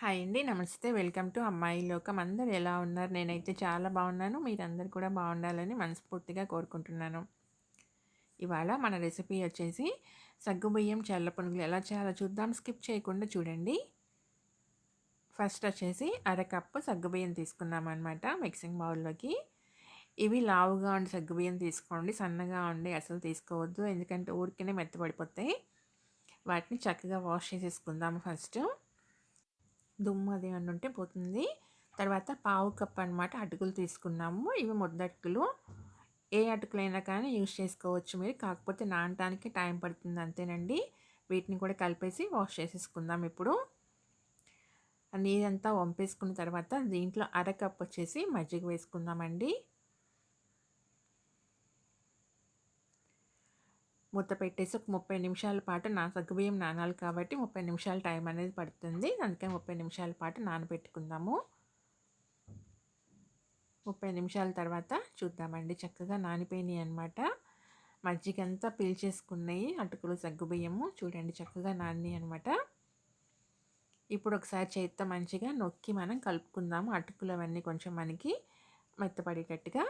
Hi అండి. నమస్తే. Welcome to అమ్మాయి లోకం. అందరూ ఎలా ఉన్నారు? నేనైతే చాలా బాగున్నాను. మీరందరూ కూడా బాగుండాలని మనస్ఫూర్తిగా కోరుకుంటున్నాను. ఇవాళ మన రెసిపీ వచ్చేసి సగ్గుబియ్యం చల్ల పునుగులు ఎలా చేయాలో చూద్దాం. స్కిప్ చేయకుండా చూడండి. ఫస్ట్ వచ్చేసి అరకప్పు సగ్గుబియ్యం తీసుకున్నామన్నమాట మిక్సింగ్ బౌల్లోకి. ఇవి లావుగా ఉండి సగ్గుబియ్యం తీసుకోండి. సన్నగా ఉండి అసలు తీసుకోవద్దు. ఎందుకంటే ఊరికనే మెత్తబడిపోతాయి. వాటిని చక్కగా వాష్ చేసేసుకుందాము ఫస్ట్. దుమ్ము అది ఏమన్నా ఉంటే పోతుంది. తర్వాత పావు కప్ అనమాట అటుకులు తీసుకున్నాము. ఇవి ముద్దటుకులు. ఏ అటుకులైనా కానీ యూజ్ చేసుకోవచ్చు మీరు. కాకపోతే నానటానికి టైం పడుతుంది అంతేనండి. వీటిని కూడా కలిపేసి వాష్ చేసేసుకుందాం ఇప్పుడు. నీరంతా వంపేసుకున్న తర్వాత దీంట్లో అరకప్ వచ్చేసి మజ్జిగ వేసుకుందామండి. మూత పెట్టేసి ఒక 30 నిమిషాల పాటు సగ్గుబియ్యం నానాలి కాబట్టి 30 నిమిషాల టైం అనేది పడుతుంది. అందుకని 30 నిమిషాల పాటు నానబెట్టుకుందాము. 30 నిమిషాల తర్వాత చూద్దామండి. చక్కగా నానిపోయినాయి అనమాట. మజ్జిగ అంతా పీల్చేసుకున్నాయి అటుకులు సగ్గుబియ్యము. చూడండి చక్కగా నానినాయి అనమాట. ఇప్పుడు ఒకసారి చేత్తో మంచిగా నొక్కి మనం కలుపుకుందాము. అటుకులు అవన్నీ కొంచెం మనకి మెత్తపడేటట్టుగా.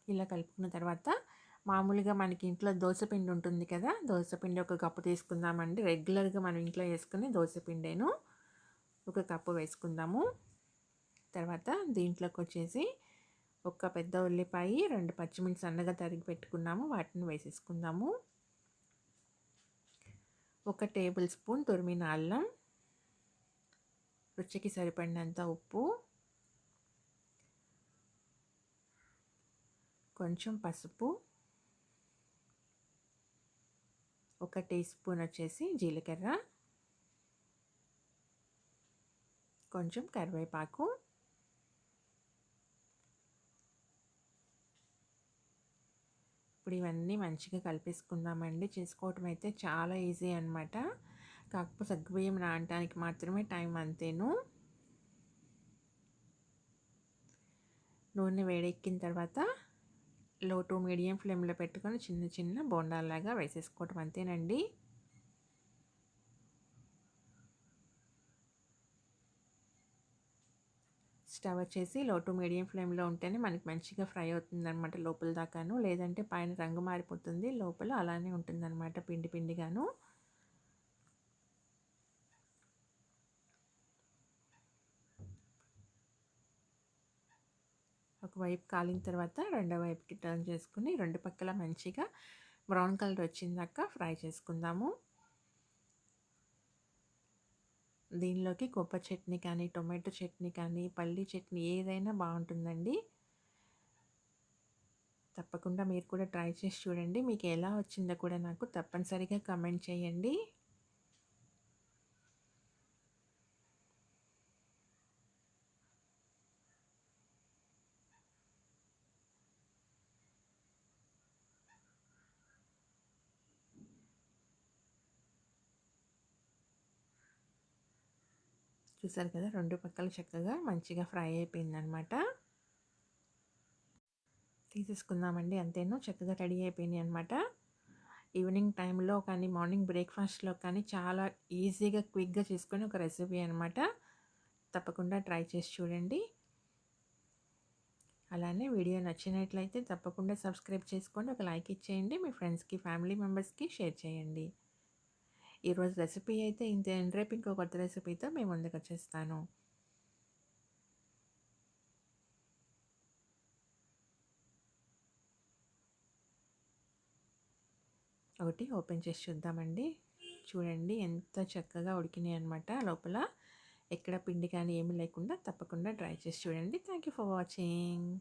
ఇలా కలుపుకున్న తర్వాత మామూలుగా మనకి ఇంట్లో దోసపిండి ఉంటుంది కదా, దోసపిండి ఒక కప్పు తీసుకుందామండి. రెగ్యులర్గా మనం ఇంట్లో వేసుకునే దోసపిండేను ఒక కప్పు వేసుకుందాము. తర్వాత దీంట్లోకి వచ్చేసి ఒక పెద్ద ఉల్లిపాయ, 2 పచ్చిమిర్చి సన్నగా తరిగి పెట్టుకున్నాము, వాటిని వేసేసుకుందాము. 1 టేబుల్ స్పూన్ తురిమిన అల్లం, రుచికి సరిపడినంత ఉప్పు, కొంచెం పసుపు, 1 టీ స్పూన్ వచ్చేసి జీలకర్ర, కొంచెం కరివేపాకు, ఇప్పుడు ఇవన్నీ మంచిగా కలిపేసుకుందామండి. చేసుకోవటం అయితే చాలా ఈజీ అనమాట. కాకపోతే సగ్గుబియ్యం నానడానికి మాత్రమే టైం అంతేను. నూనె వేడెక్కిన తర్వాత లో టు మీడియం ఫ్లేమ్లో పెట్టుకొని చిన్న చిన్న బోండాల్లాగా వేసేసుకోవటం అంతేనండి. స్టవ్ వచ్చేసి లో టు మీడియం ఫ్లేమ్లో ఉంటేనే మనకి మంచిగా ఫ్రై అవుతుందన్నమాట లోపల దాకాను. లేదంటే పైన రంగు మారిపోతుంది, లోపల అలానే ఉంటుందన్నమాట పిండి పిండిగాను. ఒకవైపు కాలిన తర్వాత రెండో వైపుకి టర్న్ చేసుకుని రెండు పక్కల మంచిగా బ్రౌన్ కలర్ వచ్చిందాక ఫ్రై చేసుకుందాము. దీనిలోకి కొబ్బరి చట్నీ కానీ, టొమాటో చట్నీ కానీ, పల్లీ చట్నీ ఏదైనా బాగుంటుందండి. తప్పకుండా మీరు కూడా ట్రై చేసి చూడండి. మీకు ఎలా వచ్చిందో కూడా నాకు తప్పనిసరిగా కామెంట్ చేయండి. చూసారు కదా, రెండు పక్కల చక్కగా మంచిగా ఫ్రై అయిపోయిందనమాట. తీసేసుకుందామండి. అంతేను, చక్కగా రెడీ అయిపోయినాయి అనమాట. ఈవినింగ్ టైంలో కానీ, మార్నింగ్ బ్రేక్ఫాస్ట్లో కానీ చాలా ఈజీగా క్విక్గా చేసుకుని ఒక రెసిపీ అనమాట. తప్పకుండా ట్రై చేసి చూడండి. అలానే వీడియో నచ్చినట్లయితే తప్పకుండా సబ్స్క్రైబ్ చేసుకోండి, ఒక లైక్ ఇచ్చేయండి, మీ ఫ్రెండ్స్కి, ఫ్యామిలీ మెంబర్స్కి షేర్ చేయండి. ఈరోజు రెసిపీ అయితే ఇంతే. రేపు ఇంకో కొత్త రెసిపీతో మేము ముందుకు వచ్చేస్తాను. ఒకటి ఓపెన్ చేసి చూద్దామండి. చూడండి ఎంత చక్కగా ఉడికినాయి అనమాట. లోపల ఎక్కడ పిండి కానీ ఏమీ లేకుండా. తప్పకుండా ట్రై చేసి చూడండి. Thank you for watching.